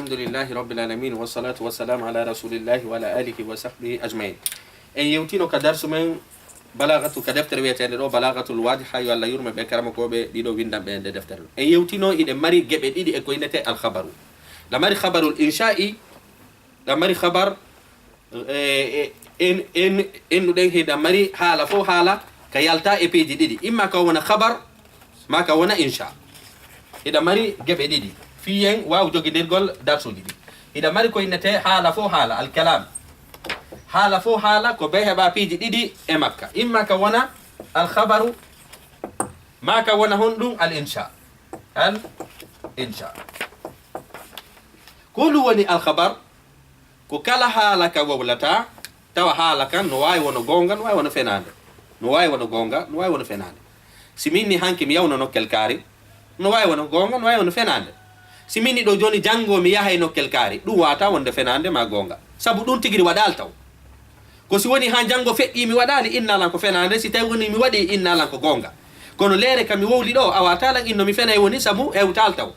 الحمد لله رب العالمين والصلاة والسلام على رسول الله وعلى آله وصحبه أجمعين. إن يوتينو كدرس من بلاغة كدفتر ويتين رو بلاغة الواضحة يلا يرمى بكرمك وبديدو ويندم بين دفتر. إن يوتينو إذا مري جب إيدي إكوينته الخبر. لمري خبر الإنشائي لمري خبر إن ده هذا مري حالة فو حالة كيالتا إبيجي ديدي إما كونا خبر ما كونا إنشاء. إذا مري جب إيدي في ين واو جوجي نقول درسو ديدي. إذا مري كوينته حالة فو حالة الكلام حالة فو حالة كبيه بابيجي ديدي إمكا إما كونا الخبر ما كونا هندو الإنشاء الإنشاء كل وني الخبر كلا حالة كوولتا توا حالة كان نواي ونغونغا نواي ونفنان نواي ونغونغا نواي ونفنان سميني هانكي مياونا نوكل كاري نواي ونغونغا نواي ونفنان simini do joni jango mi yahay nokkel kaari dum wata wonde fenande ma gonga sabu dum tigiri wadal taw ko si woni ha jango feddi mi wadali inna lan ko fenande si taw woni mi wadi inna lan ko gonga kono lere kam mi wowli do awata lan inno mi fenay woni sabu ewtal taw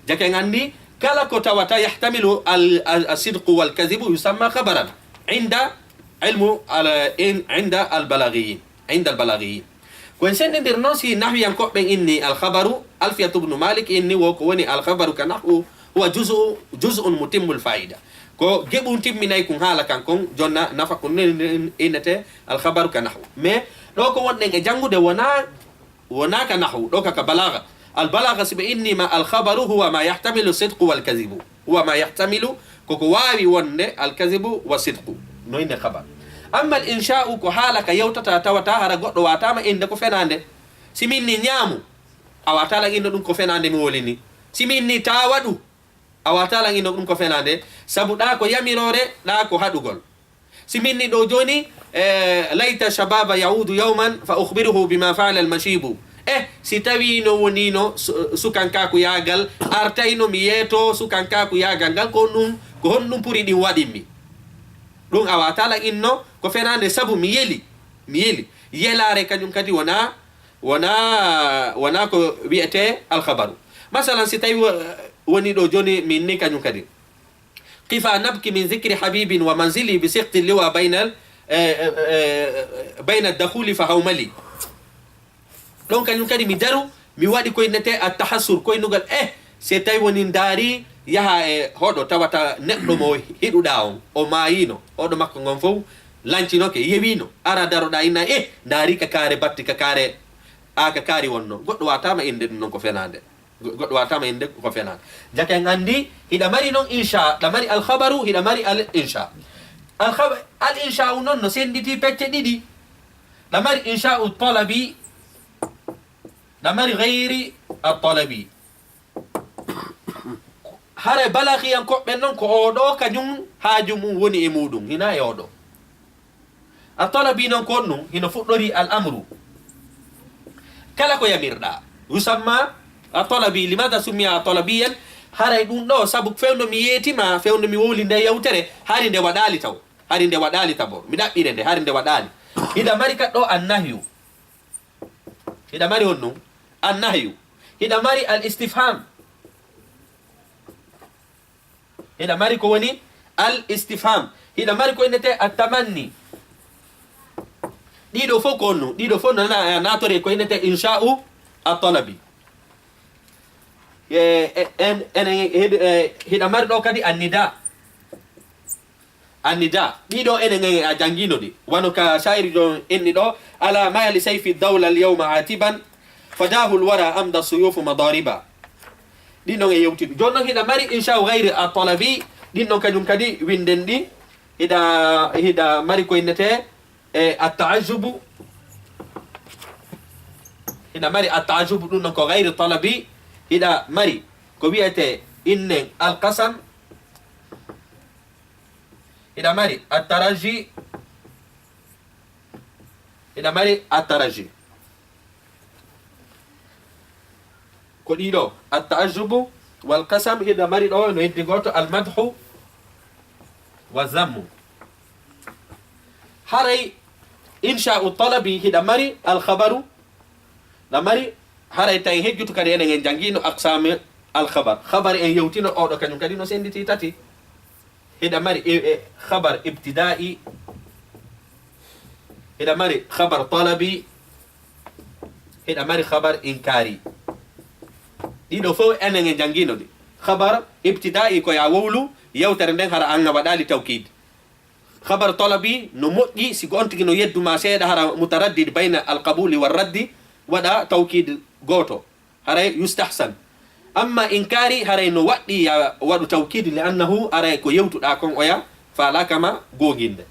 jake ngandi kala ko tawata yahtamilu al-sidq wal kadhib yusamma khabaran inda ilmu inda al-balaghiyin inda al-balaghiyin كون سندر نوسي نحو ينكو بين إني الخبر ألفية بن مالك إني وكوني الخبر كنحو هو جزء متم الفائدة كو جيبون تيم من يكون حالا كان كون جونا نفقون إنته الخبر كنحو مي لو كون نيجي جانغو ده ونا كنحو لو كبلاغة البلاغة سبإني ما الخبر هو ما يحتمل الصدق والكذب هو ما يحتمل كوكواوي ون الكذب والصدق نوين خبر أما الإنشاء كحالك يوتا تاوتا هرغوت واتاما إندك فناند سيميني نيامو أواتالا إندك فناند موليني سيميني تاودو أواتالا إندك فناند سابو داكو يميروري داكو هادوغول سيميني دو جوني ليت شباب يعود يوما فأخبره بما فعل المشيب سيتاوينو ونينو سوكان كاكو ياغال أرتاينو مييتو سوكان كاكو ياغال كونوم بوري دي واديمي دون awatala inno ko fenande sabu mi yeli yelare kanyum kadi wana ko wiete al khabaru masalan si tay woni do joni minni kanyum kadi qifa nabki min dhikri habibin wa manzili bi siqti liwa bayna ad-dakhuli fa hawmali don kanyum kadi mi daru mi wadi ko inete at tahassur ko inugal si tay woni ndari yaha hodo tawata neddo mo hiduda o mayino odo makko ngon fof lancino ke yewino ara daroda ina dari ka kare batti ka kare ka kari wonno goddo watama inde non ko fenande goddo watama inde ko fenande jake ngandi hida mari non insha da mari al khabaru hida mari al insha al khabar al insha non no senditi pecce didi da mari insha al talabi da mari ghairi al talabi hare balaghi an ko ben non ko odo kanyum haajum woni e mudum hina e odo atalabi non ko non hina fuddori al amru kala ko yamirda yusamma atalabi limada summiya talabiyan hare dum do sabu fewndo mi yetima fewndo mi woli nde yawtere hari nde wadali taw mi dabbire nde hari nde wadali ida mari kaddo annahyu ida mari honno annahyu ida mari al istifham هنا ماركو وني الاستفهام هنا ماركو إنته التمني ديدو فوكونو نا ناتوري كو إنته إنشاء الطلبي هنا ماركو كدي النداء ديدو إنه جانجينو دي وانو كشاعر جو إني دو على ما لسيف الدولة اليوم عاتبا فجاه الورى أمضى السيوف مضاربا dino e yewtidu jonno hida mari insha ghairi at-talabi dino kanyum kadi windendi hida mari ko innete at-ta'ajjub hida mari at-ta'ajjub dun ko ghairi talabi hida mari ko wiete inne al-qasam hida mari at-taraji hida mari at-taraji كوديدو التعجب والقسم هذا مري دو نو يدغوتو المدح والذم هري انشاء الطلب هذا مري الخبر ده مري هري تاي هجوتو كاري ان جانغينو الخبر خبر ان يوتينو او دو كانيو كادي نو سندي تاتي هدا ماري خبر ابتدائي هدا ماري خبر طلبي هدا ماري خبر انكاري دي دو فو انن جانغينو دي خبر ابتدائي كو يا وولو يوتر ندن هر ان ودالي توكيد خبر طلبي نمودي سيغونتي نو يدو ما سيدا هر متردد بين القبول والرد ودا توكيد غوتو هراي يستحسن اما انكاري هراي نو ودي ودو توكيد لانه هراي كو يوتو دا كون اويا فلا كما غوغيند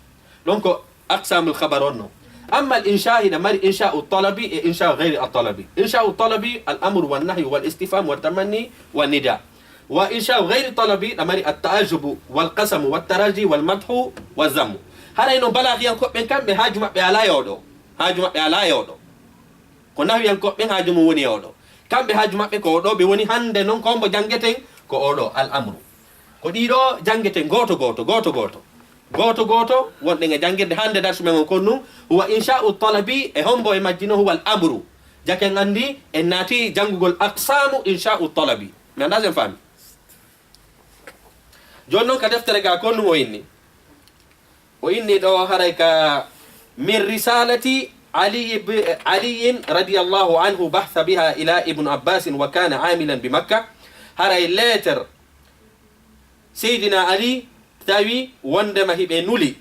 دونك اقسام الخبرون. اما الانشاء ده مر انشاء الطلبي انشاء غير الطلبي. انشاء الطلبي الامر والنهي والاستفهام والتمني والنداء. وانشاء غير الطلبي ده مر التعجب والقسم والترجي والمدح والذم. هراي نو بلاغ يان كو بن كامbe hajuma be ala yodo hajuma be ala yodo ko nawi yan ko be hajuma woni yodo kambe hajuma be ko do be woni hande non ko mbo jangeten ko odo al amru ko dido jangeten goto goto wonde nga jangirde hande darsu men ko nu huwa insha'u talabi e hombo e majjino huwa al amru jake ngandi en nati jangugol aqsamu insha'u talabi mi anda sen fami jonnon ka deftere ga ko nu o inni do haray ka min risalati علي رضي الله عنه بحث بها إلى ابن عباس وكان عاملا بمكة هراي لاتر سيدنا علي تاوي وندما هيبه نولي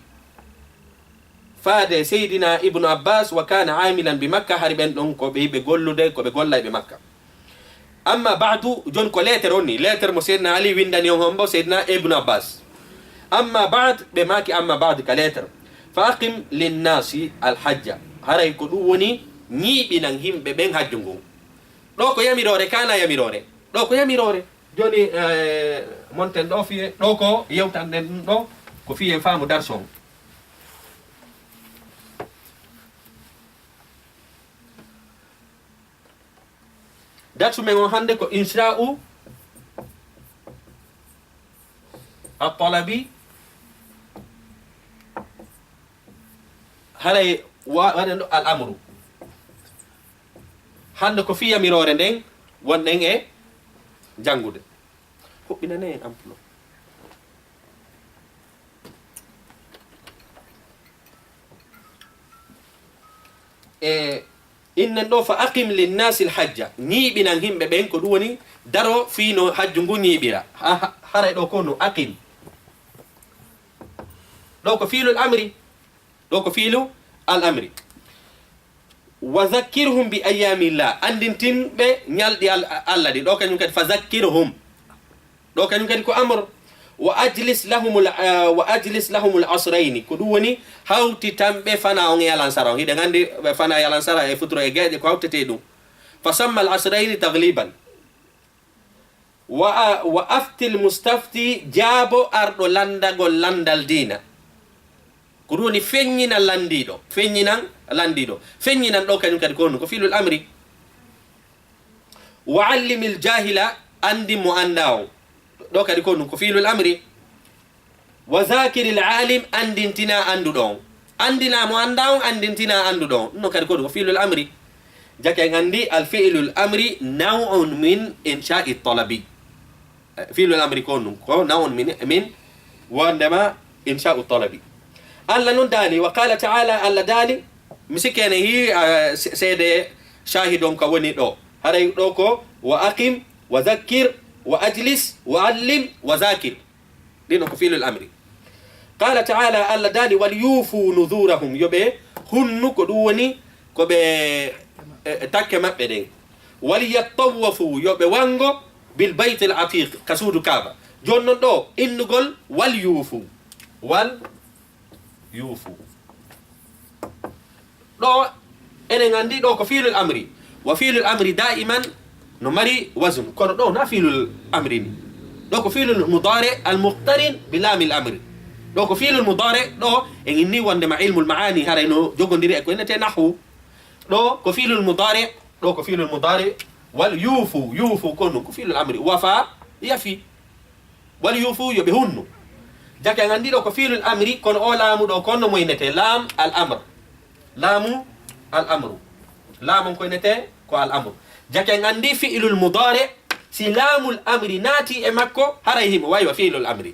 فاد سيدنا ابن عباس وكان عاملا بمكة هربن دون كو بي بيغولودي كو بيغولاي بمكة. اما بعد جون كو لاتروني لاتر مو سيدنا علي ويندان يوم سيدنا ابن عباس. اما بعد بماكي اما بعد كلاتر فاقم للناس الحج haray ko dum woni nyibinan himbe ben hajjungo do ko yamirore kana yamirore do ko yamirore joni monten do fiye do ko yewtan den do ko fiye faamu darson datu men on hande ko insha'u at-talabi haray waɗen ɗo al amru hande ko fiya mirore nden wonɗen e jangude hoɓɓinane en amplo e innen ɗo fa aqim linnasi lhajja ñiiɓinan himɓe ɓen ko ɗum woni daro fiino hajju ngu ñiiɓira haray ɗo ko no aqim ɗo ko fiilul amri ɗo ko fiilu الأمر وذكرهم بأيام الله أندين بنيال الله دي دوكا نيوكا فذكرهم دوكا نيوكا كو أمر وأجلس لهم العصرين كدوني هاوتي تامبي فانا اون يالان سارا هي دغاندي فانا يالان سارا اي فترو اي غادي كو هاوتي تيدو فسمى العصرين تغليبا وأفتي المستفتي جابو أرضو لندغو لندال دينا كروني فنينا لانديدو فنينا دو كانيو كادي كونو كو فيلو الامر وعلم الجاهل اندي مو انداو دو كادي كونو كو فيلو الامر وذاكر العالم اندي انتنا اندو دون اندينا مو انداو اندي انتنا اندو دون نو كادي كونو كو فيلو الامر جاكي غاندي الفعل الامر نوع من انشاء الطلب فيلو الامر كونو كو نوع من وعندما انشاء الطلب الله نندالي وقال تعالى الله دالي مسكينه هي سيد شاهدون كوني دو هراي دوكو واقم وذكر واجلس وعلم وذاكر دينو كفيل الامر. قال تعالى الله دالي وليوفوا نذورهم يبه هنو كدوني كوبه تاكما بدين وليطوفوا يبه وانغو بالبيت العتيق كسود كعبه جونن دو انغول وليوفوا يوفو دو enen andi do ko fiilul amri wa fiilul amri da'iman no mari wazn kono do na fiilul amri ni do ko fiilul mudari al muqtarin bi lam al amri do ko fiilul mudari do en inni wonde ma ilmul maani harayno jogondiri e ko enete nahwu do ko fiilul mudari wal yufu kono ko fiilul amri wafa yafi wal yufu yubihunnu jake ngandi do ko fiilul amri kono o laamu do kono moynete lam al amr lamu al amru lamu ko nete ko al amru jake ngandi fi'lul mudari si laamul amri naati e makko haray himo wawi wa fiilul amri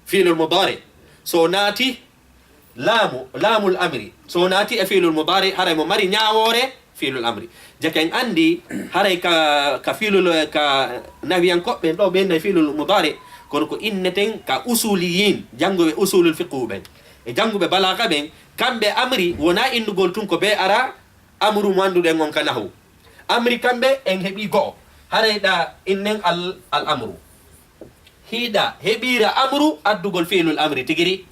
fiilul mudari so naati laamul amri so naati e fiilul mudari haray mo mari ñaawore fiilul amri jaken andi haray ka fiilul ka nawiyankoɓe ɗo ɓenne fiilul mudari kono ko inneten ka usuliyin janngoɓe usulul fiqhu ɓen e jannguɓe balaga ɓen kamɓe amri wona innugol tun ko be ara amru manduɗen on ka nahu amri kamɓe en heeɓi go'o haray ɗa innen al amru hiɗa heɓira amru addugol fiilul amri tigiri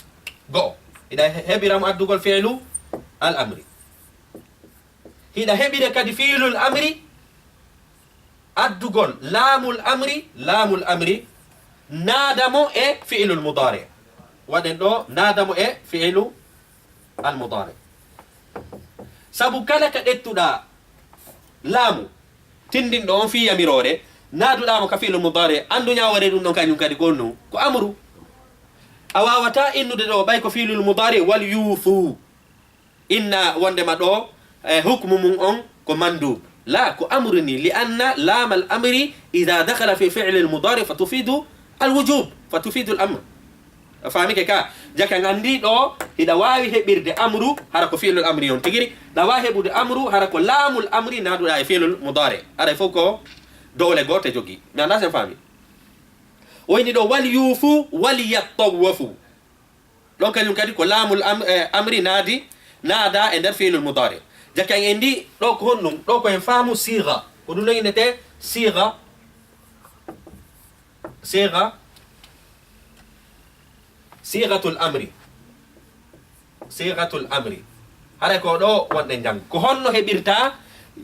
go'o hiɗa heɓiramo addugol fiilu al amri hiɗa heɓire kadi fiilul amri addugol laamul amri naadamo e fiilul mudari waɗen ɗo naadamo e fiilu al mudari sabu kala ka ɗettuɗa laamu tindinɗo on fi yamirore naaduɗamo ka fiilul mudari andu ñawore ɗum ɗon kañum kadi gonnu ko amru a wawata innude ɗo ɓay ko fiilul mudari wal yuufu inna wondema ɗo hukmu mum on ko mandub la ko amru ni li anna laama al amri ida dakhala fi fi'li al mudari fa tufidu al wujub fa tufidu al amr famike ka jakan andi ɗo hiɗa wawi heɓirde amru hara ko fi'lul amri on tigiri ɗa wawi heɓude amru hara ko laamul amri naduɗa e fi'lul mudari aray fof ko dowle gote jogui mi anda sen faami wayni ɗo wal yuufu wal yattawafu ɗon kañum kadi ko laamul amri naada e nder fi'lul mudari jakan en ndi ɗo ko honɗum ɗo ko en faamu siga ko ɗum noyinete sigatul amri haray ko ɗo wonɗen jang ko honno heɓirta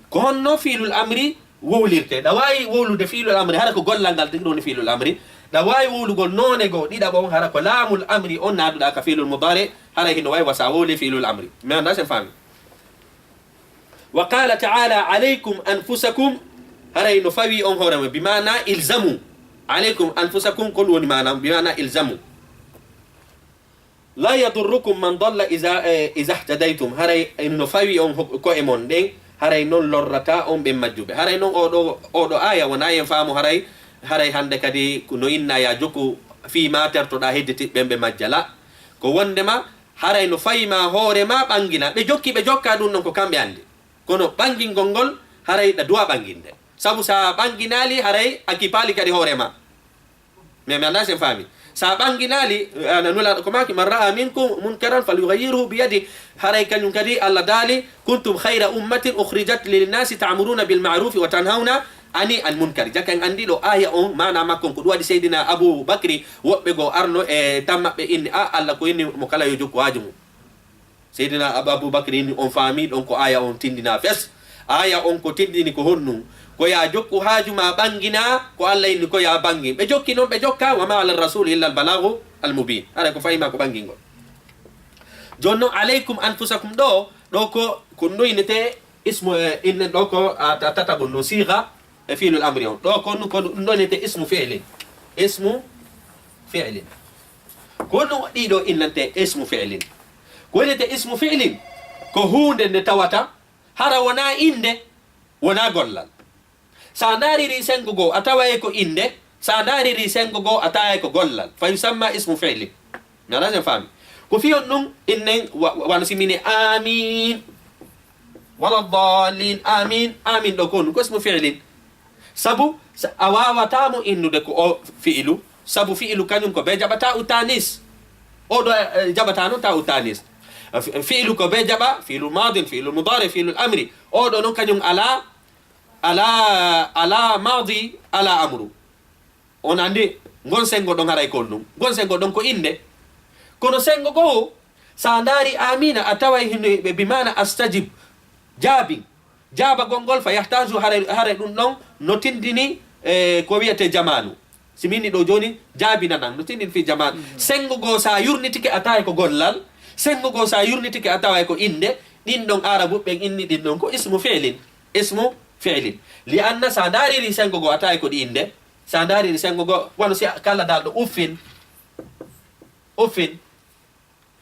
ko honno fiilul amri wowlirte ɗa wawi wowlude fiilul amri hara ko gollal ngal tigi ɗoni fiilul amri ɗa wawi wowlugol none goo ɗiɗaɓon hara ko laamul amri on naaduɗa ka fiilul mudari haray hino wawi wasa wowli fiilul amri mi anda sen faami wa qala taala alaykum anfusakum haray no fawi on hoorema bimana ilzamu alaykum anfusakum kol woni manam bimana ilzamu la yadurrukum man dalla iza ihtadaytum haray no fawi on ko e mon ɗen haray noon lorrata on ɓen majjuɓe haray noon oɗo aya wona en faamu haray hande kadi no inna ya jokku fi ma tertoɗa hedditiɓɓen ɓe majjala ko wondema haray no fayima hoorema ɓangina ɓe jokka ɗum noon ko kamɓe andi kono ɓangingol ngol haray ɗa duwa ɓanginde sabu sa ɓanginali haray a kipali kadi hoorema mais mi anda sen faami sa ɓanginali nulaɗo ko maki man ra'a minkum munkaran falyughayyirhu biyadi haray kañum kadi allah daali kuntum hayra ummatin ukhrijat linnasi ta'muruna bilma'rufi wa tanhawna ani al munkari jakan andi ɗo aya on mana makkon ko ɗum waɗi seydina abou bacry woɓɓe goo arno e tammaɓe inni allah ko inni mo kala yo jokku haaju mum seydina abou bacry inni on faami ɗon ko aya on tindina fes aya on ko tindini ko honnum ko ya jokku haaju ma ɓangina ko allah inni ko ya bangi ɓe jokki noon ɓe jokka wa ma ala rasul illa al balagu al mubin ara ko fayima ko ɓangingol joni noon alaykum anfusakum ɗo ko noynete ismu inne ɗo ko tatagol no siga e fiilul amri on ɗo ko ɗum ɗonete ismu fi'lin ko ɗum ɗiɗo innante ismu fi'lin ko wonete ismu fi'lin ko hunde nde tawata hara wona inde wona gollal sa dariri sengo goo a tawaye ko inde sa dariri sengo goo a tawaye ko gollal fa yusamma ismu fi'lin mi ala sen faami ko fiyon ɗum innen wano simini amin wala dallin amin ɗo ko ɗum ko ismu fi'lin sabu a wawatamo innude ko o fi'ilu sabu fi'ilu kañum ko be jaɓata utanis oɗo jaɓata noon ta utanis fi'ilu ko be jaɓa fi'lu madin fi'lu mudari fi'lu amri oɗo noon kañum ala madi ala amru on andi gon sengo ɗon haray kol ɗum gon sengo ɗon ko inde kono sengo goo sa daari amina a taway hino ɓe bimana astajib jaabagol ngol fa yahtaju hare ɗum ɗon no tindini ko wiyete jamanu simini ɗo joni jaabinanan no tindini fi jamanu sengo goo sa yurnitike a tawa ko gollal sengo goo sa yurnitike a tawa ko inde ɗin ɗon arabu ɓen inni ɗin ɗon ko ismu fi'lin li anna sa dariri sengo goo a tawa ko ɗi inde sa dariri sengo goo wano si kala dal ɗo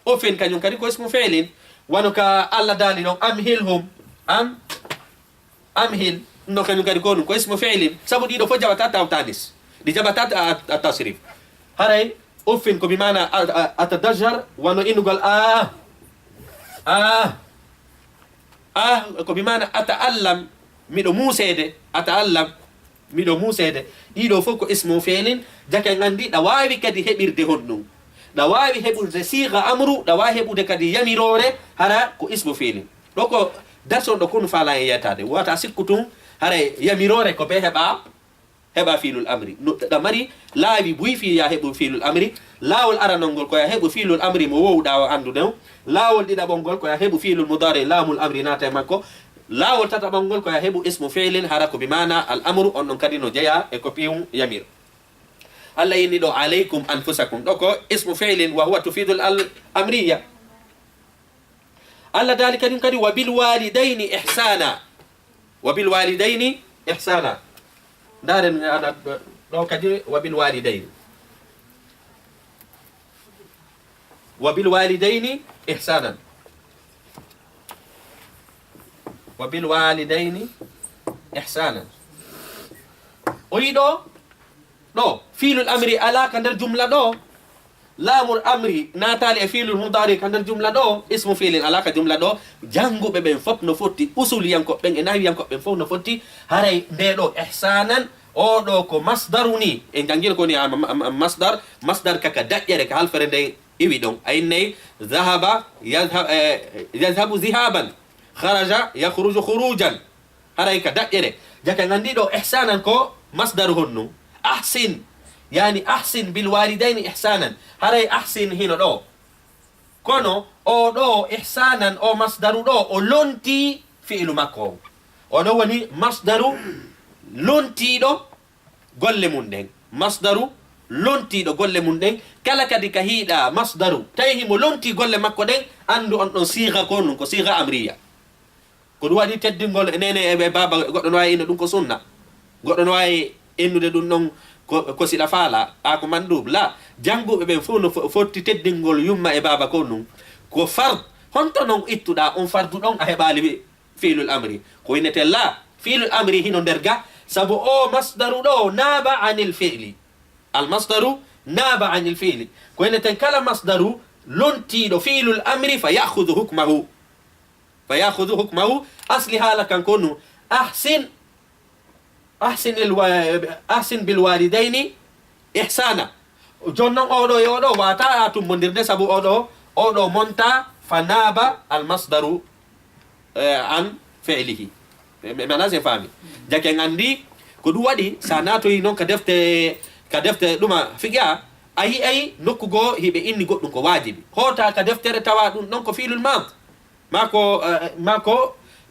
uffin kañum kadi ko ismu fi'lin wano ka allah daali ɗon amhil no kanyum kadi ko ko ismu fi'lin sabu ɗiɗo fo jaɓata taw tanis ɗi jaɓata tasrif haray uffin ko bimana atadajjar wano innugol ko bimana ata'allam miɗo musede ata'allam miɗo musede ɗiɗo fof ko ismu fi'lin jake gandi ɗa wawi kadi heɓirde honɗum ɗa wawi heɓude siga amru ɗa wawi heɓude kadi yamirore hara ko ismu fi'lin ɗo ko darson ɗo kono fala e yetade wata sikku tun haray yamirore ko be heɓa fiilul amri ɗa mari laawi buy fi ya heɓu fiilul amri laawol aranol ngol koya heɓu fiilul amri mo wowɗa o andude o laawol ɗiɗaɓol ngol koya heɓu fiilul mudari laamul amri naata e makko laawol tataɓol ngol koya heɓu ismu fi'lin hara ko bimana al amru on ɗon kadi no jeeya e ko piwum yamir allah inni ɗo alaykum anfusakum ɗo ko ismu fi'lin wa huwa tufidul al amriya allah dali kadi kadi wa bil walidayni ihsana wa bil walidayni ihsana daren aɗa ɗo kadi wa bil walidayni wa bil walidayni ihsanan wa bil walidayni ihsanan o yiɗo ɗo fiilul amri ala ka nder jumla ɗo laamul amri natali e fiilul mudari ka nder jumla ɗo ismu fiilin ala ka jumla ɗo janguɓe ɓen fof no fotti usuliyankoɓɓen e nawiyankoɓɓen fof no fotti haray nde ɗo ihsanan oɗo ko masdaru ni e jangguino koni masdar kaka daƴƴere ka halfere nde iwi ɗon ayinnayi dhahaba yadhabu zihaban kharaja yakhruju khurujan haray ka daƴƴere jaka gandi ɗo ihsanan ko masdaru honnu ahsin yani ahsin bil walidayni ihsanan haray ahsin hino ɗo kono o ɗo ihsanan o masdaru ɗo o lonti fi'lu makko o ɗo woni masdaru lontiɗo golle mum ɗen masdaru lontiɗo golle mum ɗen kala kadi ka hiiɗa masdaru tawi himo lonti golle makko ɗen andu on ɗon siga ko ɗum ko siga amriya ko ɗum waɗi teddingol nene e baba goɗɗo no wawi inno ɗum ko sunna goɗɗo no wawi innude ɗum ɗon ko siɗa faala ko mandub la janguɓe ɓen fof no fotti teddingol yumma e baba ko ɗum ko fard honto noon ittuɗa on fardu ɗon a heɓali fiilul amri ko winnete la fiilul amri hino nder ga sabu o masdaru ɗo naaba anil fi'li al masdaru naaba anil fi'li ko winneten kala masdaru lontiɗo fiilul amri fa yahudu hukmahu asli haala kan ko nu ahsin bil walidayni ihsana jonnon oɗo e oɗo wata tummodirde sabu oɗo monta fa naaba al masdaru an fi'lihi mana se faami jake andi ko ɗum waɗi sa natoyi noon ka defte ɗuma fiƴa a yi'ay nokku goo hiɓe inni goɗɗum ko wajibi hota ka deftere tawa ɗum ɗon ko fiilul mad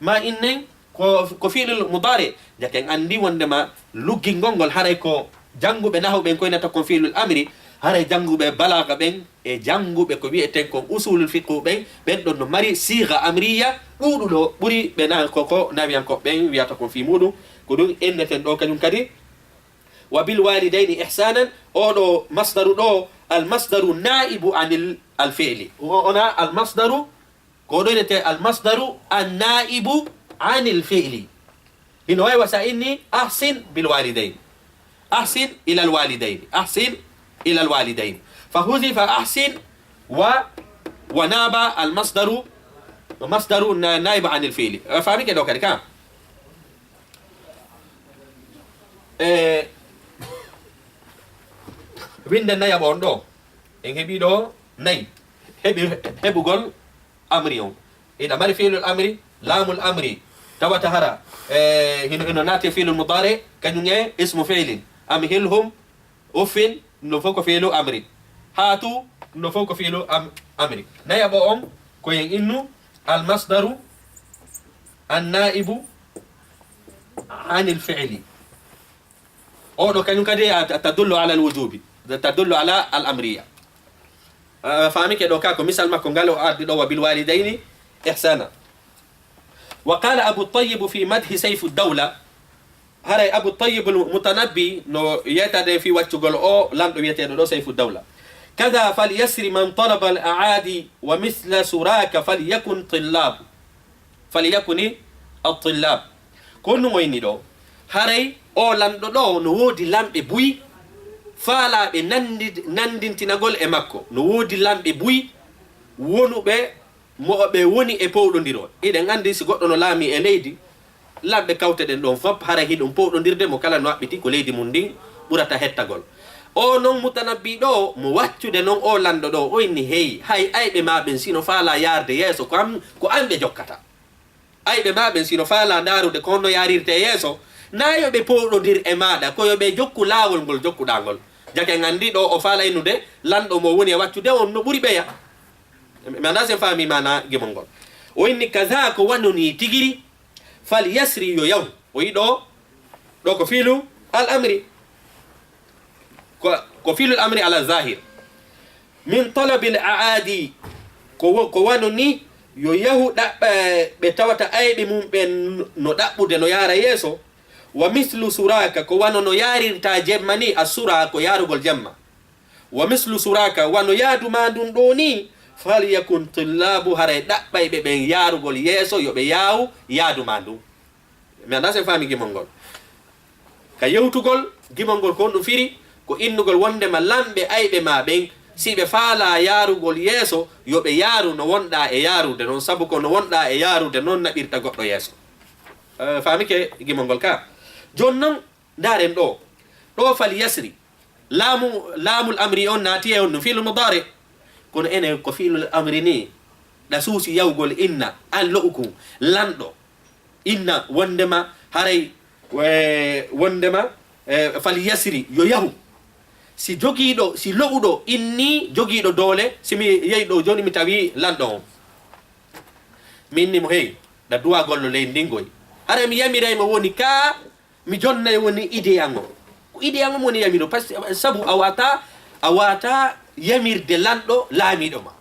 ma innen ko fiilul mudari jake andi wondema luggingol ngol haray ko janguɓe nahuɓen koynata kon fiilul amri haray janguɓe balaga ɓen e janguɓe ko wiyeten kon usulul fiqhu ɓen ɗon no mari siga amriya ɗuɗuɗo ɓuuri ɓe koko nawiyankoɓen wiyata kon fi muɗum ko ɗum enneten ɗo kañum kadi wa bil walidayni ihsanan oɗo masdaru ɗo al masdaru naibu anil al fi'li ona al masdaru ko ɗo innete al masdaru an naibu anil fi'li hino wawi wasa inni ahsin bil walidayn ahsin ila al walidayn ahsin ila al walidayn fa huzifa ahsin wa naba al masdaru naibu anil fi'li fami ke ɗo kadi ka winde nayaɓon ɗo en heeɓi ɗo nayi heɓugol amri on ina mari fiilul amri laamul amri tawata hara hino naati fiilul mudari kañum e ismu fiilin am hilhum uffin no fof ko fiilu amri haatu no fof ko fiilu amri nayaɓo on koyen innu almasdaru annaibu anil fiili oɗo kañum kadi tadullu ala alwujubi tadullu ala al amriya famike ɗo ka ko misal makko ngal o ardi ɗo wa bil walidayni ihsana wa qala abu tayyib fi madhi sayfu dawla haray abu tayyib mutanabbi no yetade fi waccugol o lamɗo wiyeteɗo ɗo sayfu dawla kada falyasri man talaba al aadi wa mithla suraka falyakuni at-tillab ko no wayni ɗo haray o lanɗo ɗo no woodi lamɓe buyi faalaɓe nandintinagol e makko no woodi lamɓe buyi wonuɓe moɓe woni e powɗodirol iɗen andi si goɗɗo no laami e leydi lamɓe kawteɗen ɗon fop hara hiɗum powɗodirde mo kala no waɓɓiti ko leydi mum ndin ɓurata hettagol o noon mutanabbi ɗo mo waccude noon o lanɗo ɗo o inni heyi hay ayɓe maɓen sino faala yarde yeeso ko an ɓe jokkata ayɓe maɓen sino faala ndarude ko honno yarirte yeeso na yoɓe powɗodir e maɗa ko yoɓe jokku laawol ngol jokkuɗangol jake gandi ɗo o faala innude lanɗo mo woni e waccude on no ɓuuri ɓeya mi anda sen faami mana gimol ngol o inni kaza ko wannoni tigiri fal yasri yo yaw o yi ɗo ko fiilu al amri ko fiilu al amri ala zahir min talabi l aadi ko wannoni yo yahu ɗaɓɓa ɓe tawata ayɓe mum ɓe no ɗaɓɓude no yaara yeeso wa mislu suraka ko wano no yarirta jemma ni a sura ko yarugol jemma wa mislu suraka wano yaaduma ndun ɗo ni falyakun tillabu haray ɗaɓɓayɓe ɓen yarugol yeeso yoɓe yaawu yaaduma ndun mi anda sen faami gimol ngol ka yewtugol gimol ngol ko on ɗum firi ko innugol wondema lamɓe ayɓe ma ɓen si ɓe faala yarugol yeeso yoɓe yaaru no wonɗa e yaarude noon sabu ko no wonɗa e yaarude noon naɓirta goɗɗo yeeso faamike gimol ngol ka joni noon ndaren ɗo fal yasri laamul amri on naati e on no fiilul mudari kono ene ko fiilul amri ni ɗa suusi yawgol inna an lo'ukum lanɗo inna wondema haray wondema fal yasri yo yahu si jogiiɗo si lo'uɗo inni jogiiɗo doole simi yehi ɗo joni mi tawi lanɗo on minni mo hey ɗa duwa gollo ley ndingoy hara mi yamiraymo woni ka mi jonnay woni idée an o ko idée an o woni yamiro par ce que sabu a wata yamirde lanɗo laamiɗo ma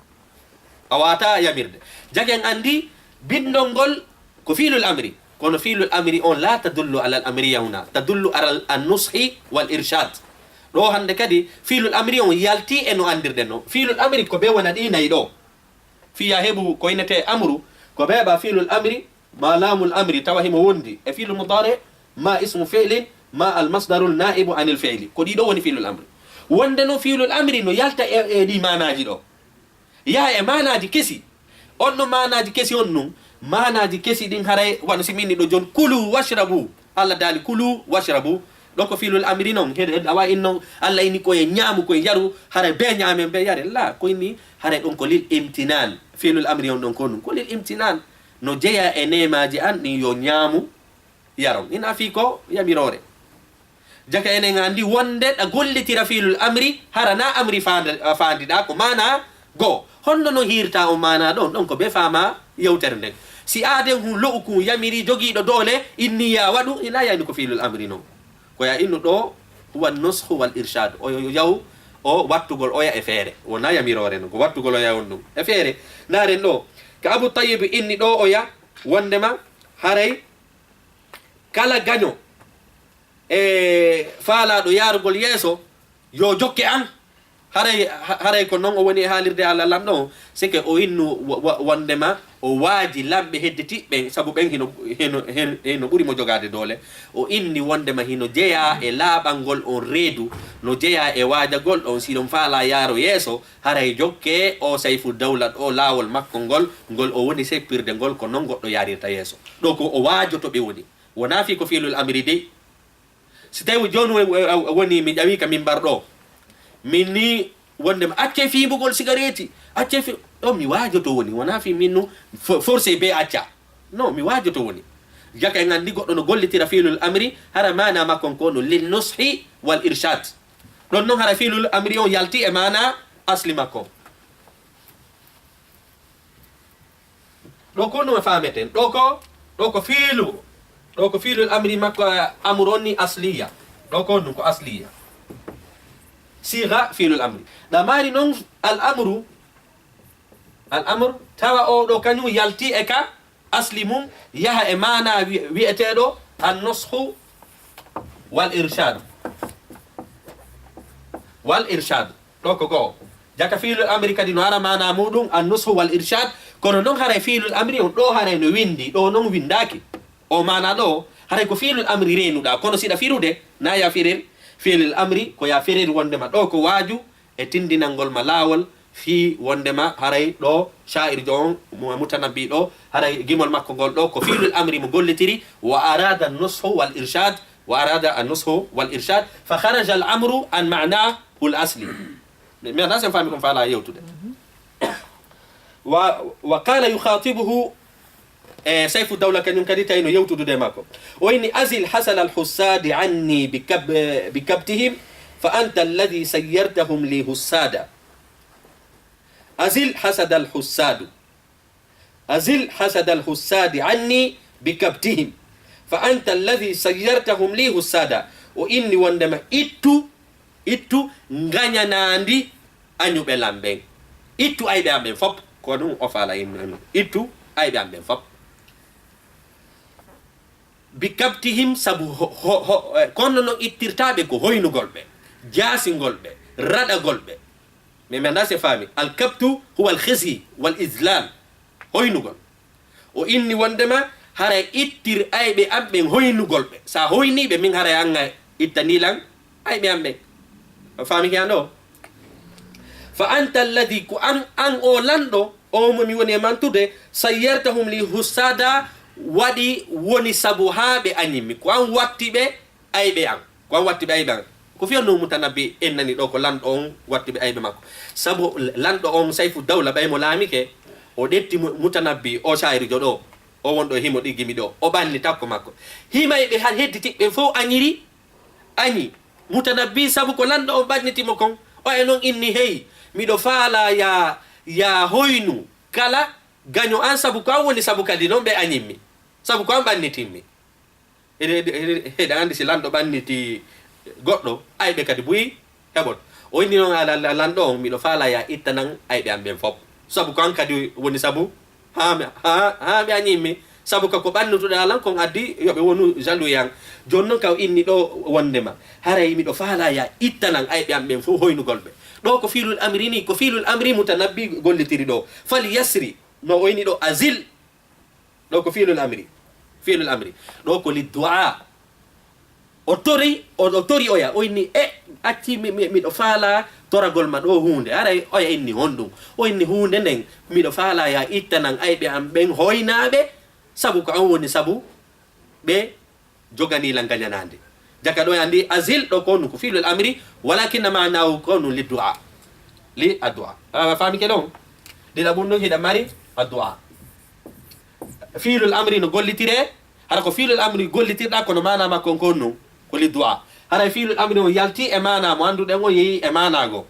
a wata yamirde jagen andi bindol ngol ko fiilul amri kono fiilul amri on la tadullu ala al amriya huna tadullu ala an nushi wal irshad ɗo hande kadi fiilul amri on yalti e no andirɗen no fiilul amri ko ɓe wona ɗi nayi ɗo fiya heɓu ko innete amru ko ɓeɓa fiilul amri ma laamul amri tawa himo wondi e fiilul mudari ma ismu fi'lin ma al masdarul naibu anil fi'li ko ɗiɗo woni fiilul amri wonde no fiilul amri no yalta e ɗi manaji ɗo yaha e manaji kesi on no manaji kesi on num manaji kesi ɗin haray wano simini ɗo jon kulu washrabu allah daali kulu washrabu ɗo ko fiilul amri noon a wawi innoon allah ini koye ñaamu koye yaru haray be ñaamen be yare la ko inni haray ɗon ko lil imtinan fiilul amri on ɗon ko ɗum ko lil imtinan no jeeya e nemaji an ɗin yo ñaamu yaron ina fi ko yamirore jaka enen andi wonde ɗa gollitira fiilul amri hara na amri fandiɗa ko mana go honno no hirta o mana ɗon ɗon ko ɓe fama yewtere nden si aden hu lo'u kum yamiri jogiiɗo doole inni ya waɗu ina yani ko fiilul amri noon koya innu ɗo huwa nushu wal irshad o yaw o wattugol oya e feere wona yamirore no ko wattugol oya on ɗum e feere ndaren ɗo ka abou tayyib inni ɗo oya wondema haray kala gaño e faalaɗo yarugol yeeso yo jokke an haray ko noon o woni e haalirde allah lamɗo sike o innu wondema o waaji lamɓe hedditiɓɓen saabu ɓen hino ɓuurimo jogade doole o inni wondema hino jeeya e laaɓal ngol on reedu no jeeya e waajagol ɗon siɗon faala yaaro yeeso haray jokke o sayfu dawlat o laawol makko ngol o woni seppirde ngol ko noon goɗɗo yarirta yeeso ɗo ko o waajoto ɓe woni wona fi ko fiilul amri de si tawi joni woni mi ƴawi ka min mbar ɗo min ni wondema acce fimbugol cigarette acce ɗo mi waajoto woni wona fi min nu forcé be acca non mi waajoto woni jaka en andi goɗɗo no gollitira fiilul amri hara mana makkon ko no lil nushi wal irshad ɗon noon hara fiilul amri on yalti e mana asli makko ɗo ko no fameten ɗo ko fiilul amri makko amru on ni asliya ɗo ko ɗum ko asliya siga fiilul amri ɗa mari noon al amru tawa o ɗo kañum yalti e ka asli mum yaha e mana wi'eteɗo an nushu wal irshad ɗo ko goo jaka fiilul amri kadi no ara mana muɗum an nushu wal irshad kono noon haray fiilul amri on ɗo haray no windi ɗo noon windaki o mana ɗo haray ko fiilul amri renuɗa kono siɗa firude na ya firer fiilul amri ko ya firer wondema ɗo ko waaju e tindinalngol ma laawol fi wondema haray ɗo sha'ir jo on mutanabbi ɗo haray gimol makko ngol ɗo ko fiilul amri mo gollitiri wa arada nushu wal irshad fa kharaja al amru an ma'nahu al asli mi anda sen fami kon fala yewtude wa qala yukhatibuhu سيف الدولة كان يمكن تاينو يوتو ديماكو وإني أزل حسن الحساد عني بكبتهم فأنت الذي سيرتهم لي حسادا أزل حسد الحساد عني بكبتهم فأنت الذي سيرتهم لي حسادا وإني وندما إتو نغانيا ناندي أنيو بلامبين إتو أي بيامبين فوب كونو أفالا إتو أي بيامبين فوب bikabtihim sabu kono no ittirtaɓe ko hoynugolɓe jasingolɓe raɗagolɓe mais manda se faami alkabtu huwa alkhisyi wal islal hoynugol o inni wondema haray ittir ayɓe am ɓen hoynugolɓe sa hoyniɓe min haray anga ittanilan ayɓe am ɓen faami ke ando fa anta alladi ko an o lanɗo o momi woni e mantude sayyartahum li husada waɗi woni sabu ha ɓe añimmi ko an wattiɓe ayɓe an ko fiyonno mutanabbi en nani ɗo ko lanɗo on wattiɓe ayɓe makko sabu lanɗo on sayfu dawla ɓaymo laamike o ɗetti mutanabbi o shayrijo ɗo o wonɗo himo ɗiggimi ɗo o ɓanni takko makko himayɓe ha hedditiɓɓe fof añi mutanabbi sabu ko lanɗo on ɓannitimo kon o e noon inni hey miɗo faala ya hoynu kala gaño an sabu ko an woni sabu kadi noon ɓe añimmi sabu ko an ɓannitinmi heɗa andi si lanɗo ɓanniti goɗɗo ayɓe kadi buyi heɓot o inni noon lanɗo on miɗo faala ya ittanan ayɓe am ɓen fof sabu ko an kadi woni sabu ha ɓe añimmi sabu kako ɓannituɗe alan kon addi yoɓe wonu jalouyan joni noon kaw inni ɗo wondema haray miɗo faala ya ittanan ayɓe am ɓen fof hoynugolɓe ɗo ko fiilul amri ni ko fiilul amri mutanabbi gollitiri ɗo fali yasri no o inni ɗo azil ɗo ko fiilul amri ɗo ko li du'a o tori oya o inni acci miɗo faala toragol ma ɗo hunde aray oya inni honɗum o inni hunde nden miɗo faala ya ittanan ayɓe am ɓen hoynaɓe sabu ko an woni sabu ɓe joganilan gañanande jaka ɗo andi azil ɗo ko ko fiilul amri walakinna manahu konu li du'a fami ke ɗon ɗiɗa ɓum ɗon hiɗa mari addu'a fiilul amri no gollitire hara ko fiilul amri gollitirɗa kono mana makko konno ko li du'a haray fiilul amri o yalti e mana mo anduɗen o yeehi e manago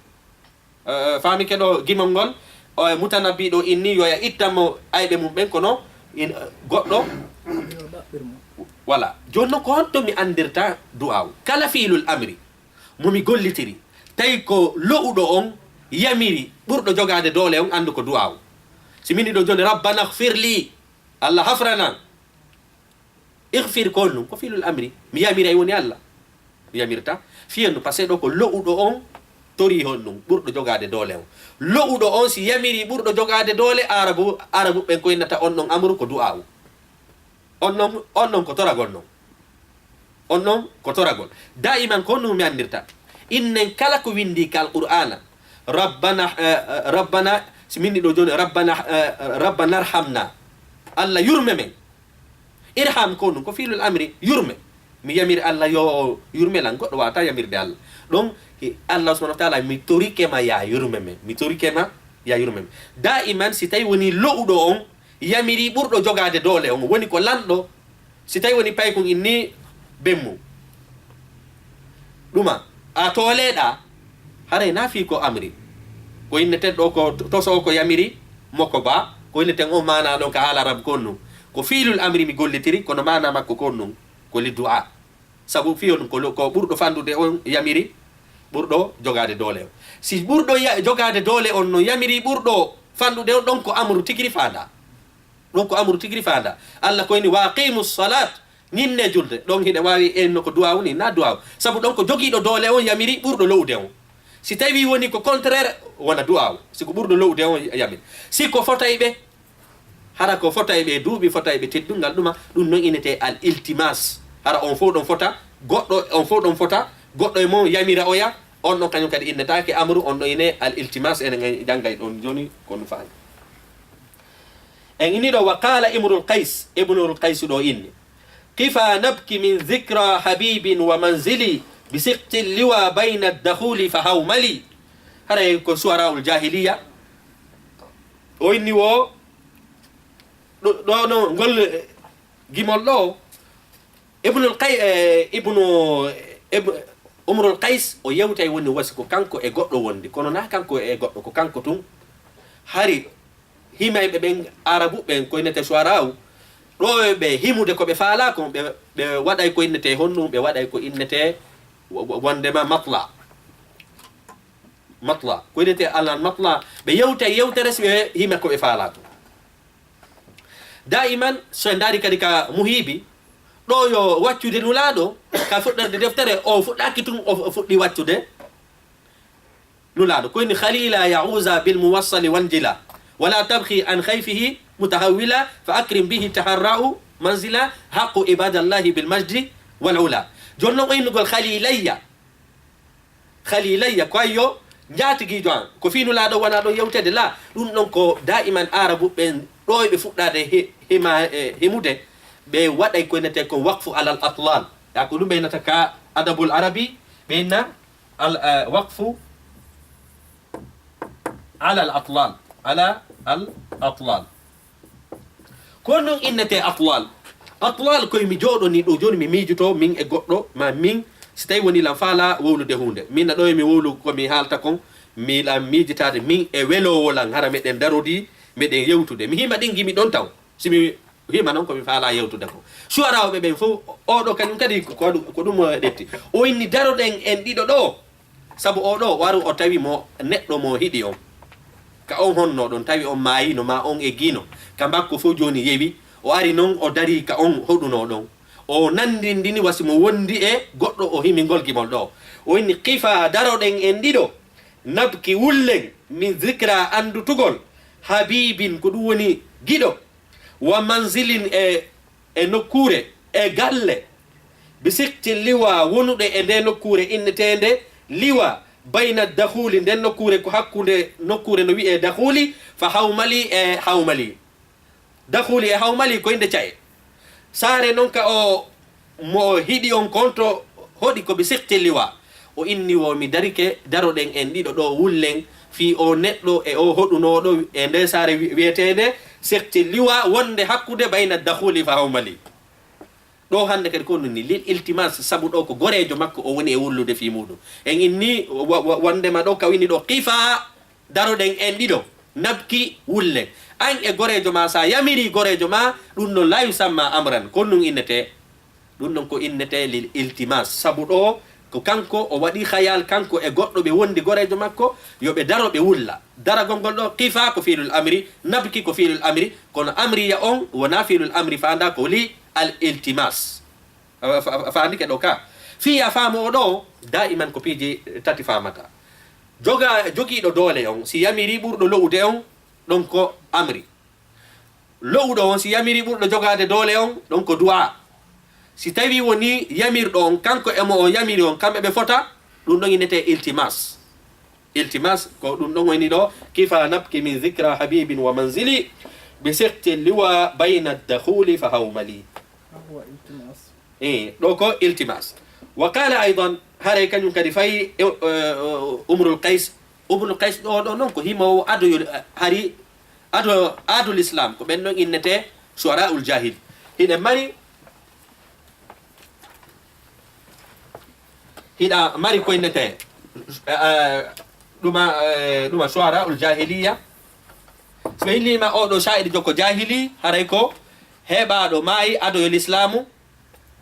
fami ke ɗo gimol ngol o mutanabbi ɗo inni yoya ittanmo ayɓe mum ɓen kono goɗɗo voilà joni noon ko honto mi andirta du'aw kala fiilul amri momi gollitiri tawi ko lo'uɗo on yamiri ɓurɗo jogade doole on andu ko du'aw si min ɗo joni rabbana ihfir li allah hafrana ihfir ko ɗum ko fiilul amri mi yamira e woni allah mi yamirta fiyanno par ce que ɗo ko lo'uɗo on tori hon ɗum ɓurɗo jogade doole on lo'uɗo on si yamiri ɓurɗo jogade doole arabu ɓen koynata on ɗon amru ko du'aw on ɗon ko toragol daiman ko ɗum mi andirta innen kala ko windi ka alqur'ana rabbana si min ɗo joni rabbana arhamna allah yurme men irham ko ɗum ko fiilul amri yurme mi yamiri allah yo yurme lan goɗɗo wawata yamirde allah ɗum allah subahana wa taala mi torikema ya yurme men daiman si tawi woni lo'uɗo on yamiri ɓurɗo jogade doole on woni ko lanɗo si tawi woni pay kon inni bemmu ɗuma a tooleɗa haray na fi ko amri ko inneten ɗo ko toso ko yamiri moko ba ko inneten on mana ɗon ka haala rab kon ko fiilul amri mi gollitiri kono mana makko kon nun ko li du'a sabu fiyo ɗum ko ɓurɗo fandude on yamiri ɓurɗo jogade doole on si ɓurɗo jogade doole on no yamiri ɓurɗo fandude on ɗon ko amru tigiri fanda allah koyni waqimu salat ñinne julde ɗon hiɗe wawi enno ko duwaw ni na duwaw sabu ɗon ko jogiiɗo doole on yamiri ɓurɗo lowde on si tawi woni ko contraire wona duwaw siko ɓurɗo lowde on yamiri si ko fotay ɓe hara ko fotay ɓe duuɓi fotay ɓe teddungal ɗuma ɗum noon inete al iltimas hara on fof ɗon fota goɗɗo on fof ɗon fota goɗɗo e mum yamira oya on ɗon kañum kadi innetake amru on ɗo ine al iltimas ene janggay ɗon joni kono faani en ini ɗo wa qala imrul qays ibnul qays ɗo inni kifa nabki min dhicra habibin wa manzili bi siqti liwa bayna addakhuli fa hawmali haray ko suwara'ul jahiliya o inni wo ɗo no ngol gimol ɗo umrul qays o yewtay woni wasi ko kanko e goɗɗo wondi kono na kanko e goɗɗo ko kanko tun hari himayɓe ɓen arabu ɓen ko innete suwara'u ɗo ɓe himude ko ɓe faala ko ɓe waɗay ko innete honnu ɓe waɗay ko innete wondema matla ko innete alal matla ɓe yewtay yewtere so ɓe hima ko ɓe faala to daiman so en daari kadi ka muhibi ɗo yo waccude nulaaɗo ka fuɗɗorde deftere o fuɗɗaki tun o fuɗɗi waccude nulaaɗo ko inni khalila yausa bilmuwassali wanjila wala tabki an khayfihi mutahawila fa akrim bihi taharra'u manzila haqqu ibadallahi bilmajdi walula joni noon o innugol khalilayya ko ayyo jaatigiijo an ko fi nulaaɗo wona ɗo yewtede la ɗum ɗon ko daiman arabu ɓen ɗo ɓe fuɗɗade himude ɓe waɗay ko innete ko waqfu alal atlal ya ko ɗum ɓe innata ka adabul arabi ɓe inna waqfu ala al atlal ko noon innete atlal koye mi jooɗoni ɗo joni mi miijuto min e goɗɗo ma min si tawi woni lan faala wowlude hunde minna ɗo e mi wowlu komi haalta kon miilan miijitade min e welowolan hara meɗen darodi meɗen yewtude mi hima ɗin gimi ɗon taw simi hima noon komi faala yewtude ko suwaraɓe ɓen fof oɗo kañum kadi ko ɗum ɗetti o inni daroɗen en ɗiɗo ɗo saabu oɗo waru o tawi mo neɗɗo mo hiɗi on ka on honno ɗon tawi on maayino ma on e guino ka mbakko fof joni yewi o ari noon o dari ka on hoɗuno ɗon o nandindini wasi mo wondi e goɗɗo o himingol gimol ɗo o inni qifa daroɗen en ɗiɗo nabki wullen min zicra andutugol habibin ko ɗum woni giɗo wa manzilin e nokkure e galle bi sikti liwa wonuɗe e nde nokkure innetende liwa bayna dakhuli nden nokkure ko hakkude nokkure no wiye dakhuli fa hawmali e hawmali dakhuli e hawmali ko inde caye saare noon ka o mo hiɗi on konto hoɗi ko bi sikti liwa o inni wo mi darike daroɗen en ɗiɗo ɗo wullen fi o neɗɗo e o hoɗunoɗo e nde saare wiyetede sikti liwa wonde hakkude bayna dakhuli fa hawmali ɗo hande kadi ko noni lil iltimas sabu ɗo ko gorejo makko o woni e wullude fi muɗum en inni wondema ɗo ka winni ɗo qifa daroɗen en ɗiɗo nabki wulle an e gorejo ma sa yamiri gorejo ma ɗum non la yusamma amran kon ɗum innete ɗum ɗon ko innete lil iltimas sabu ɗo ko kanko o waɗi khayal kanko e goɗɗo ɓe wondi gorejo makko yoɓe daro ɓe wulla daragol ngol ɗo qifa ko fiilul amri nabki ko fiilul amri kono amriya on wona fiilul amri fanda ko li al iltimas faandike ɗo ka fiya faamo o ɗo daiman ko piiji tati famata jogiiɗo doole on si yamiri ɓurɗo lowude on ɗon ko amri lowuɗo on si yamiri ɓurɗo jogade doole on ɗon ko du'a si tawi woni yamirɗo on kanko emo o yamiri on kamɓe ɓe fota ɗum ɗon innete iltimas ko ɗum ɗon woni ɗo kifa nabki min zicra habibin wa manzili bi sikti liwa bayna dakhuli fa hawmali ɗo ko iltimas wa qala aidan haray kañum kadi fayi umrul qays ɗo noon ko himowo hari adul islam ko ɓen ɗon innete shuara'ul jahil hiɗe mari ko innete ɗuma shuara'ul jahiliya so ɓe innima oɗo sha'iri jokko jahili haray ko heɓaɗo maayi adoyol islamu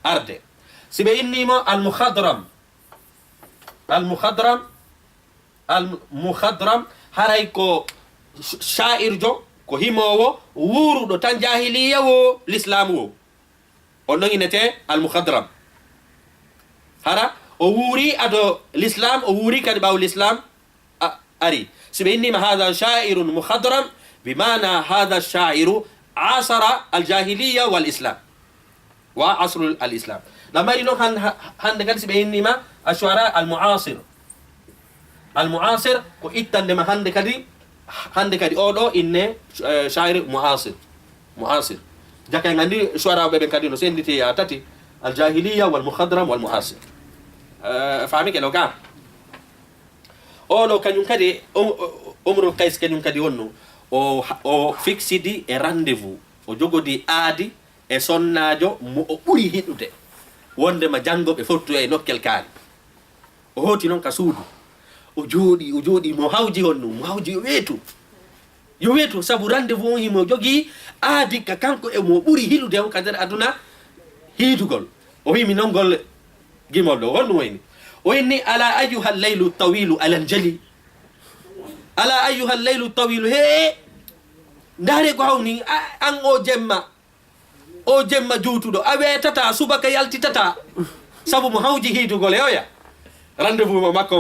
arde si ɓe innimo almuhadram haray ko sha'irjo ko himowo wuruɗo tan jahiliya wo l'islamu wo on ɗon innete almuhadram hara o wuuri ado l'islam o wuuri kadi ɓaw l'islam ari si ɓe innima hada sha'irun muhadram bimana hada sha'iru asara aljahiliya wal islam wa asru al islam لما ينو هند كان سبيني ما الشعراء المعاصر كو إتن لما هند كدي أولو إنه شاعر معاصر جاك عندي شعراء بين كدي نسين دي أتاتي الجاهلية والمخضرم والمعاصر فاهمك لو كان أولو كان ينكدي أمر القيس كان ينكدي ونو o fixidi e rendez-vous o jogodi aadi e sonnajo mo o ɓuri hiɗude wondema janngoɓe fottu e nokkel kaari o hoti noon ka suudu o jooɗi mo hawji honno mo hawji yo weetu sabu rendez-vous on himo jogii aadi ka kanko e mo ɓuri hiɗude on ka nder aduna hiidugol o wimi noon gol gimol ɗo honno wayni o inni ala ayuha leylu tawilu alal jali ala ayuha leylu tawilu he ndaare ko hawni an o jemma juutuɗo a weetata subaka yaltitata sabu mo hawji hiidugol e oya rendez-vous mo makko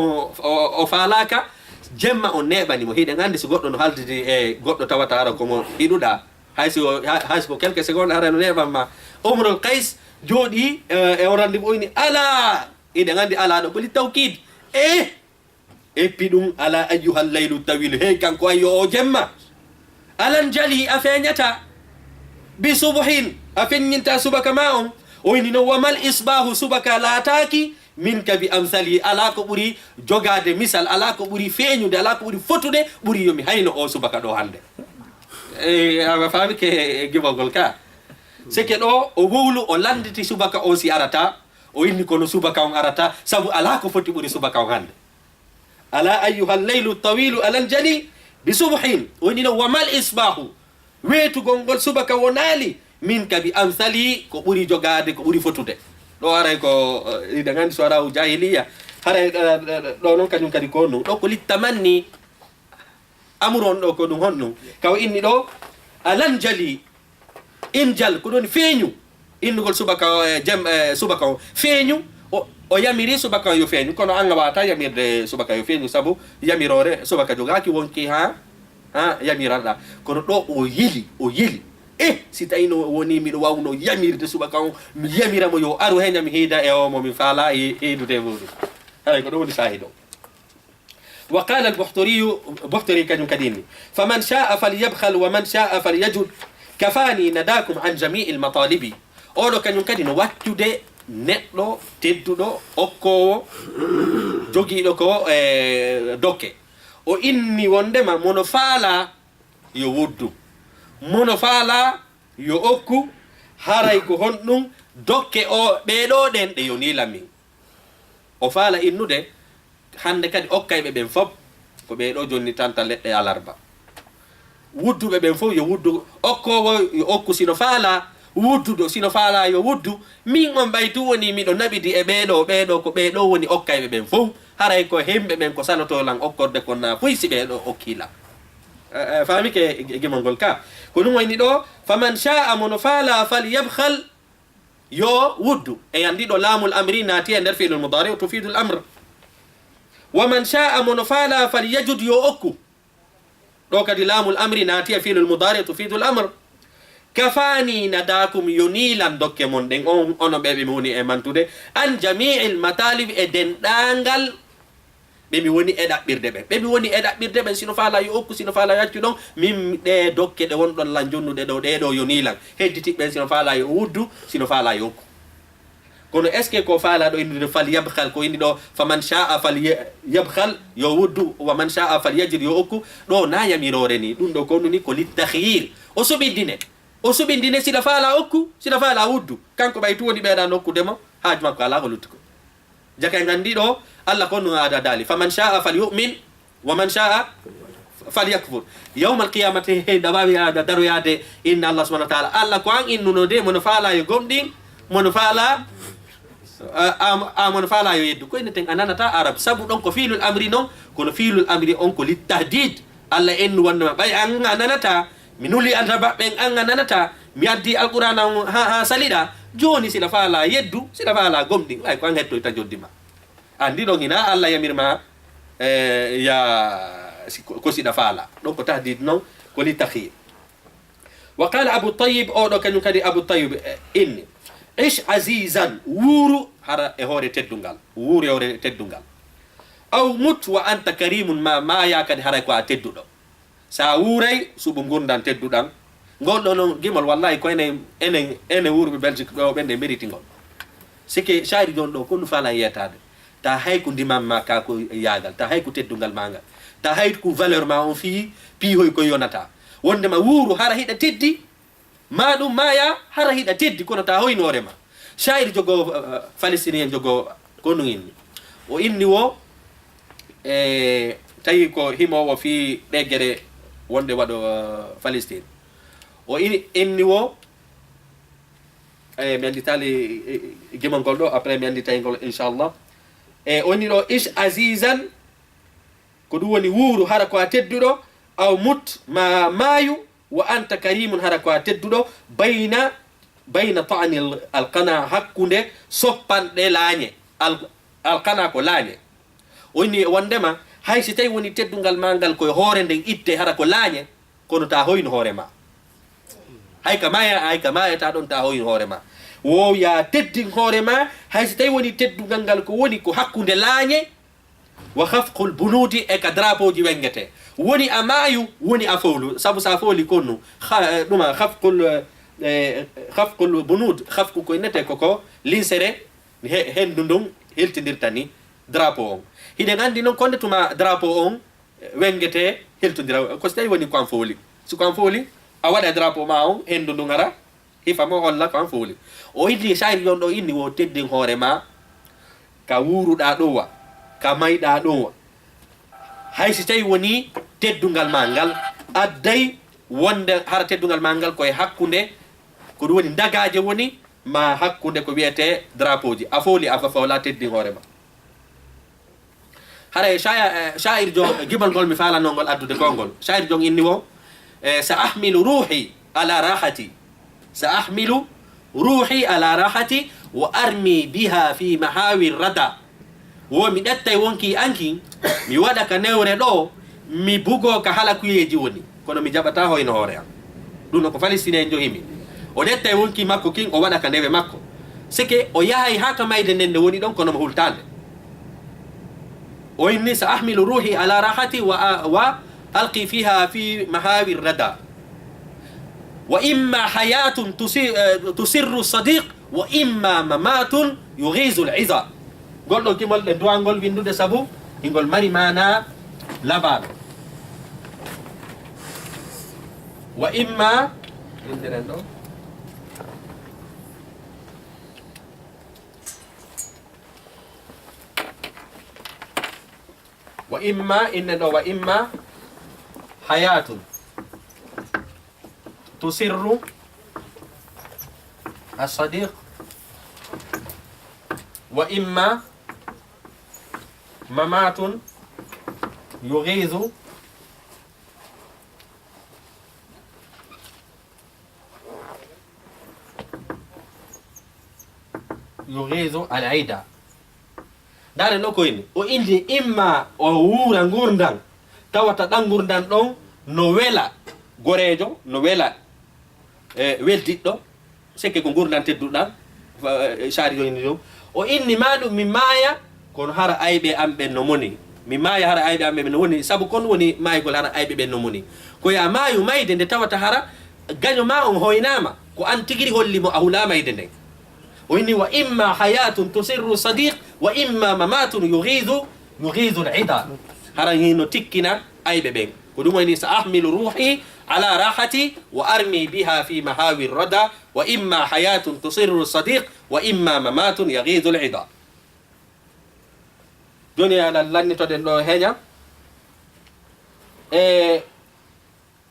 o faalaka jemma o neɓani mo hiiɗen anndi so goɗɗo no haldidi e goɗɗo tawata ara komo hiɗuɗa hay ko quelques secondes ara no neɓanma umrul kays jooɗi e o rendez-vous oyni ala iɗen anndi ala ɗo ɓoli tawkid eppi ɗum ala ayyuhal laylu tawilu hey kanko ayyo o jemma alan jali a feñata bi subhin a feññinta subaka ma on o wini noon wamal isbahu subaka laataki minka bi amsali ala ko ɓuri jogade misal ala ko ɓuri feeñude ala ko ɓuri fotude ɓuri yomi hayno o subaka ɗo hande a faami ke gimolgol ka sike ɗo o wowlu o landiti subaka o si arata o inni kono subaka on arata sabu ala ko foti ɓuri subaka on hande ala ayyuha leylu tawilu alal jali bi subhin woni no wamal isbahu weetugol ngol subaka wonaali min ka bi amsali ko ɓuri jogade ko ɓuri fotude ɗo aray ko ida gandi so araw jahiliya haray ɗo noon kañum kadi ko ɗum ɗo ko littamanni amuru on ɗo ko ɗum honɗum kaw inni ɗo alan jali injal ko ɗon feeñu innugol subaka subaka o feeñu o yamiri subaka yo feeñu kono anga wata yamirde subaka yo feeñu sabu yamirore subaka jogaki wonki ha yamiralɗa kono ɗo o yeli si tawi no woni miɗo wawno yamirde subaka o mi yamiramo yo aru heñam hiida e o momin faala heidude muɗum hay ko ɗum woni sahid o wa qala البحتري كان كديني فمن شاء فليبخل ومن شاء فليجد كفاني نداكم عن جميع المطالب أولو كان كدين واتده neɗɗo tedduɗo okkowo jogiiɗo ko dokke o inni wondema mono faala yo wuddu mono faala yo okku haray ko honɗum dokke o ɓeeɗo ɗen ɗe yo nilamin o faala innude hande kadi okkayɓe ɓen fof ko ɓeeɗo jonni tanta leɗɗe alarba wudduɓe ɓen fof yo wuddu okkowo yo okku sino faala wudduɗo sino faala yo wuddu min on ɓaytu woni miɗo naɓidi e ɓeeɗo ko ɓeeɗo woni okkayɓe ɓen fof haray ko hemɓe ɓen ko sanotolan okkorde konna foy si ɓeeɗo okkila faami ke gimol ngol ka ko ɗum wayni ɗo faman sha'a mono faala falyabhal yo wuddu e andiɗo laamul amri naati e nder fi'lul mudari tufidu l amre wa man sha'a mono faala falyajud yo okku ɗo kadi laamul amri naati e fi'lul mudari tufidu l amre kafani nadakum yonilan dokke mon ɗen ono ɓe mi woni e mantude an jami'il matalib e denɗangal ɓe mi woni e ɗaɓɓirde ɓe mi woni e ɗaɓɓirde ɓen sino faala yo okku sino faala yo accu ɗon min ɗe dokke ɗe wonɗon lan jonnuɗe ɗo ɗeɗo yonilan hedditiɓɓen sino faala yo wuddu sino faala yo okku kono est ce que ko faala ɗo innide fal yabhal ko inni ɗo faman sha'a fal yabhal yo wuddu wa man sha'a fal yajir yo okku ɗo na yamirore ni ɗum ɗo ko nuni ko littahyir o suɓindine sila faala okku sila faala wuddu kanko ɓaytu woni ɓeeɗa nokkudemo haaju makko ala ko luttuko jaka gandi ɗo allah ko no ada daali faman sha'a fal yu'min wa man sha'a fal yakfur yawma alqiyamati da wawi ada daroyade inna allah subhanahu wa ta'ala allah ko an innuno de mono faala yo gomɗin mono faala mono faala yo yeddu koyne ten a nanata arab sabu ɗon ko fiilul amri noon kono fiilul amri on ko littahdid allah ennu wondema ɓay an a nanata mi nuli andaba ɓen an a nanata mi addi alqur'ana ha saliɗa joni sila faala yeddu sila faala gomɗi ay ko an hettoyta joddima andi ɗon hina allah yamirma ya ko siɗa faala ɗon ko tahdid noon ko li takhir wa qala abu tayyib oɗo kañum kadi abu tayyib inni ish azizan wuuru hara e hoore teddungal, wuuru e hoore teddungal. Aw mut wa anta karimun ma ya kadi haray ko a tedduɗo. Sa wuuray suɓo gurdan tedduɗan ngol ɗo noon gimol wallahi ko ene wuurɓe Belgique ɗo ɓende mérite ngol. Sike shaari jon ɗo ko ɗum fala yetade ta hay ko ndimam ma ka ko yaagal, ta hay ko teddungal ma ngal, ta hay ko valeur ma on fii piihoy ko yonata wondema wuuru hara hiɗa teddi ma ɗum maya hara hiɗa teddi kono ta hoynoorema. Shairi jogo palestinien jogo ko ɗum inni o inni wo tawi ko himowo fi ɗeggere wonde waɗo Palestine o inni wo mi anditali gimol ngol ɗo après mi anditay ngol inchallah. O inni ɗo ish azizan ko ɗum woni wuuru hara ko a tedduɗo, aw mut ma maayu wa anta karimun hara ko a tedduɗo, bayna tani alqana hakkunde soppanɗe laañe alqana ko laañe. O inni wondema hay si tawi woni teddungal ma ngal koye hoore nden itte hara ko laañe kono ta hoyno hoore ma, hay ka mayata ɗon ta hoyno hoore ma. Wo ya teddin hoore ma hay si tawi woni teddungal ngal ko woni ko hakkunde laañe wa hafqul bunudi e ka drapeau ji wengete, woni a maayu woni a fowlu. Sabu sa fooli konnu ɗuma hafqul bunud, hafku koye nete koko linsere hendu ndun heltidirta ni drapeau on. Hiɗen andi noon konde tuma drapeau on wengete heltodira ko so tawi woni ko an fooli. So ko an fooli a waɗa drapeau ma on hendu ndu ngara hifamo holla ko an fooli. O inni shairi yon ɗo inni wo teddin hoore ma ka wuuruɗa ɗo wa, ka mayɗa ɗo wa, hay si tawi woni teddungal ma ngal adday wonde hara teddungal ma ngal koye hakkunde ko ɗum woni dagaje woni ma hakkunde ko wiyete drapeau ji. A fooli a fawla teddin hoore ma. haray shair jo gibol ngol mi falano ngol addude kongol. Shair jo inni wo sa ahmilu ruhi ala rahati, sa ahmilu ruhi ala rahati wa armi biha fi mahawi rada. Wo mi ɗettay wonki anki mi waɗa ka newre ɗo mi bugo ka hala kuyeji woni kono mi jaɓata hoyno hoore am. ɗum no ko Palestine en johimi. O ɗettay wonki makko kin o waɗa ka ndewe makko sike o yahay ha ka mayde nden nde woni ɗon kono mo hultande. O inni sa ahmilu ruhi ala rahati wa alqi fiha fi mahawi rada wa imma hayatun tusirru sadiq wa imma mamatun yughizu al-iza. Golɗo gimol ɗe duwangol windude sabu ingol mari mana labaɗo. Wa imma windiren ɗo wa imma inne ɗo wa imma hayatun tusirru as-sadiq wa imma mamatun yughizu al-aida. Dare no ko inni o indi imma o wuura gurdan tawata ɗan gurdan ɗon no wela gorejo, no wela weltiɗɗo sekke ko gurdan tedduɗan shaari jo inni ɗo. O inni ma ɗum mi maaya kono hara ayɓe am ɓen no moni, mi maaya hara ayɓe am ɓe no moni, sabu kon woni maygol hara ayɓe ɓen no moni. Ko ya maayu mayde nde tawata hara gaño ma on hoynama ko an tigiri hollimo a hula mayde nden. O inni wa imma hayatun tusirru sadiq wa imma mamatun yughizu al-ida. hara hino tikkina ayɓe ɓen ko ɗum woni sa ahmilu ruhi ala rahati wa armi biha fi mahawi rada wa imma hayatun tusirru sadiq wa imma mamatun yaghidu al-ida. joni ala lannitoɗen ɗo heeña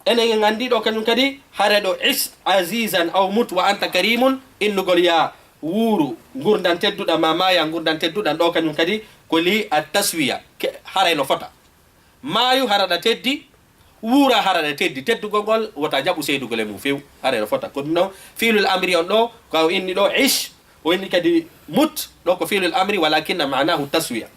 enen andi ɗo kañum kadi hare ɗo is azizan aw mut wa anta karimun innugol ya wuuru gurdan tedduɗa ma maya gurdan tedduɗan ɗo kañum kadi ko li a taswiya haray no fota. maayu haraɗa teddi, wuura haraɗa teddi, teddugol ngol wota jaɓu seydugol e mum few haray no fota. ko ɗum noon filul amri on ɗo ko inni ɗo ish, o inni kadi mut ɗo ko filul amri walakinna manahu taswiya.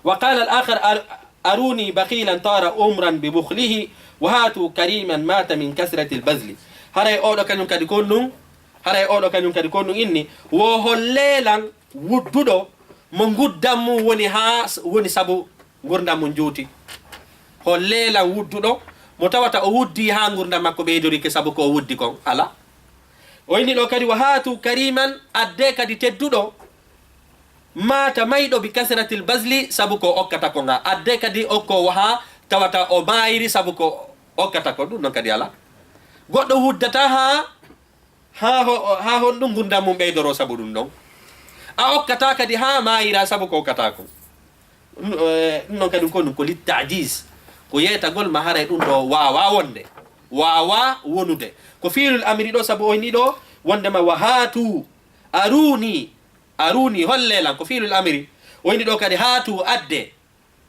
wa qala al-akhar aruni baqilan tara umran bi bukhlihi wa hatu kariman mata min kasrati al-bazli. haray oɗo kañum kadi kon ɗum haray oɗo kañum kadi ko ɗum inni wo hollelan wudduɗo mo guddam mum woni ha woni saabu gurdam mum juuti hollelan wudduɗo mo tawata o wuddi ha gurdam makko ɓeydorike saabu ko wuddi kon ala o inni ɗo kadi wa hatu kariman adde kadi tedduɗo mata mayɗo bi kasratil basli saabu ko okkata ko nga adde kadi okko ha tawata o mayiri saabu ko okkata ko ɗum noon kadi ala goɗɗo wuddata ha honɗum gurdam mum ɓeydoro saabu ɗum ɗon a okkata kadi ha mayira saabu ko okkata ko ɗum noon kadi ko ɗum ko littadis ko yeytagol ma haray ɗum ɗo wawa wonde wawa wonude ko fiilul amri ɗo saabu o ni ɗo wondema wa hatu aruni hollelan ko fiilul amri o ni ɗo kadi hatu adde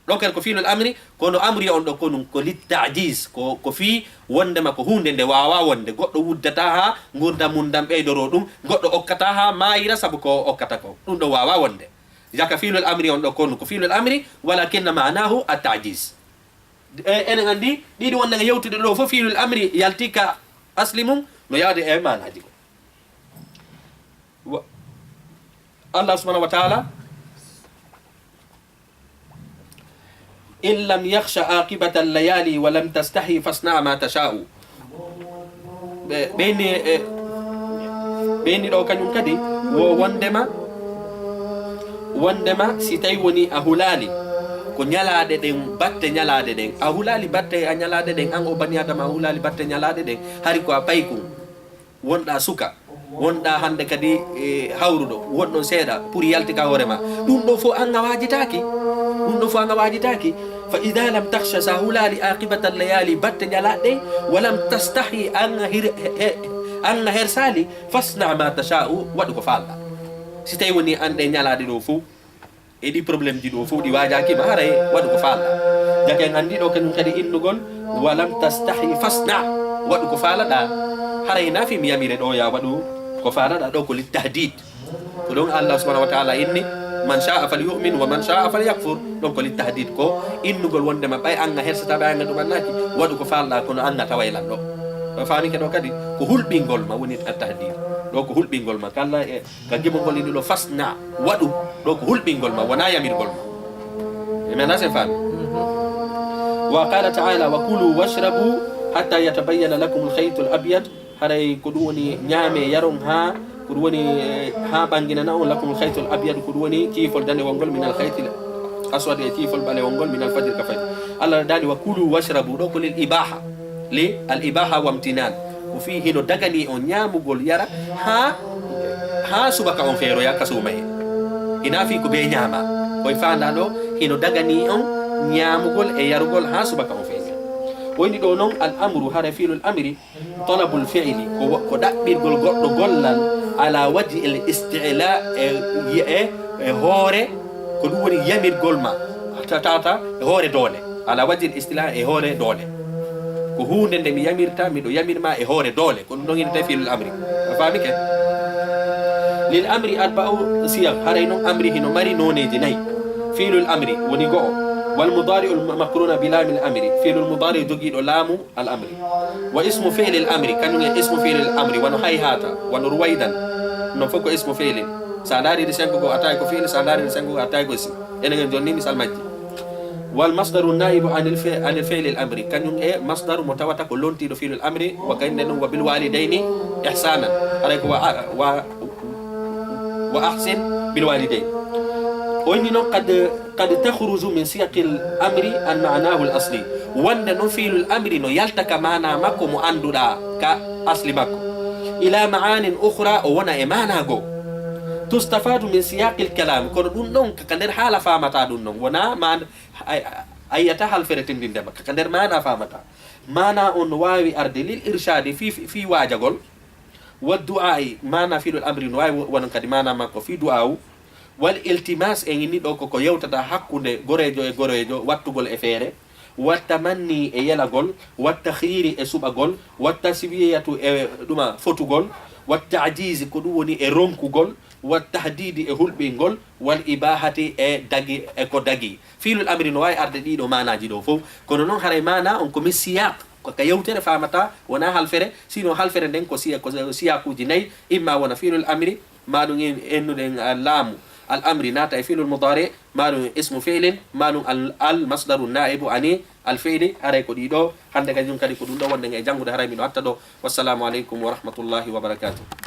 ɗo kadi ko fiilul amri kono amri on ɗo ko ɗum ko littadis ko fi wondema ko hunde nde wawa wonde goɗɗo wuddata ha gurdam mum dam ɓeydoro ɗum goɗɗo okkata ha mayira saabu ko okkata ko ɗum ɗo wawa wonde jaka fiilul amri on ɗo ko ɗum ko fiilul amri walakinna manahu attadis enen andi ɗiɗi wonnaga yewtude ɗo fof fiilul amri yaltika asli mum no yawde e manaji ko Allah subhanahu wa ta'ala in lam yakhsha aqibata al-layali wa lam tastahi fasna ma tasha'u ɓeyni ɗo kañum kadi wo wondema si tawi woni a hulali ko ñalaɗe ɗen batte ñalaɗe ɗen a hulali batte a ñalaɗe ɗen an o bani adama a hulali batte ñalaɗe ɗen hari ko a paykum wonɗa suka wonɗa hande kadi hawruɗo wonɗon seeɗa pour yaltika hoorema ɗum ɗo fof an a wajitaki fa ida lam takhsha sa hulali aqibata layali batte ñalaɗe ɗen walam tastahi an hersali fasna ma tasha'u waɗu ko falɗa si tawi woni an ɗe ñalaɗe ɗo fof e ɗi probléme ji ɗo fof ɗi wajakima haray waɗu ko falɗa jake en andi ɗo kañum kadi innugol walam tastahi fasna waɗu ko falaɗa haray nafi mi yamire ɗo ya waɗu ko falaɗa ɗo ko littahdid ko ɗon Allah subhanahu wa ta'ala inni man sha'a falyu'min wa man sha'a falyakfur ɗon ko littahdid ko innugol wondema ɓay anga hersata ɓay anga ɗumannaki waɗu ko falɗa kono anga tawaylan ɗo famike ɗo kadi ko hulɓingol ma woni attahdid ɗo ko hulɓingol ma kala e ka gimolngol ini ɗo fasna waɗu ɗo ko hulɓingol ma wona yamirgol ma e mena sen faami wa qala ta'ala wa kulu washrabu hatta yatabayyana lakum al-khayt al-abyad haray ko ɗum woni ñaame yaron ha ko ɗum woni ha ɓanginana on lakum al-khayt al-abyad ko ɗum woni kiifol danewol ngol min al-khayt aswad e kiifol ɓalewol ngol min al-fajr ka fajr Allah dani wa kulu washrabu ɗo ko lil ibaha li al-ibaha wamtinan ko fi hino dagani on ñamugol yara ha subaka on feeroya kasuma he ina fi ko be ñama koye fanda ɗo hino dagani on ñamugol e yarugol ha subaka on feeña woni ɗo noon al amru hara fiilul amri talabul fi'li ko ɗaɓɓirgol goɗɗo gollal ala waji el istila e hoore ko ɗum woni yamirgol ma tata e hoore doole ala waji el istila e hoore doole ko hunde nde mi yamirta miɗo yamirma e hoore doole ko ɗum ɗon ine tawi fiilul amri a faami ke lil amri arba'u siyam haray noon amri hino mari noneji nayyi fiilul amri woni go'o wal mudari'ul makruna bi lamil amri fiilul mudari jogiiɗo laamu al amri wa ismu fi'lil amri kañum e ismu fi'lil amri wano hayhata wano ruwaydan non fof ko ismu fi'lin sa daaride 5 go a tawi ko fi'li sa daaride 5 go a tawi ko si enen en jonni misal majji wal masdaru naibu anil fi'lil amri kañum e masdaru mo tawata ko lontiɗo fi'lil amri wa kayne ɗum wa bil walidayni ihsanan haray ko wa ahsin bil walidayn woni noon qad takhruju min siyaqil amri an ma'nahu al asli wonde noon fi'lul amri no yaltaka mana makko mo anduɗa ka asli makko ila ma'anin ukhra o wona e mana goo tustafadu min siyaqil kalam kono ɗum ɗon kaka nder haala famata ɗum ɗon wona ayyata halfere tindindema kaka nder mana famata mana on wawi arde lil irshadi fi wajagol wa du'ai mana fi'lul amri no wawi wonon kadi mana makko fi du'au wal iltimas en inni ɗo koko yewtata hakkude gorejo e gorejo wattugol e feere wattamanni e yelagol wattakhiri e suɓagol wattaswiyatu e ɗuma fotugol watta'jizi ko ɗum woni e ronkugol wattahdidi e hulɓingol wal ibahati e dagi e ko dagi fiilul amri no wawi arde ɗiɗo manaji ɗo fof kono noon haray mana on komi siyaq ko ka yewtere famata wona halfere sino halfere nden ko siya kuji nayi imma wona fi'lul amri maɗum ennuɗen laamu al amri nata e fi'lul mudari maɗum ismu fi'lin maɗum al masdaru naibu ani al fi'li haray ko ɗiɗo hande kadi kadi ko ɗum ɗo wonde e janngude haray miɗo hatta ɗo wassalamu aleykum wa rahmatullahi wa barakatuh.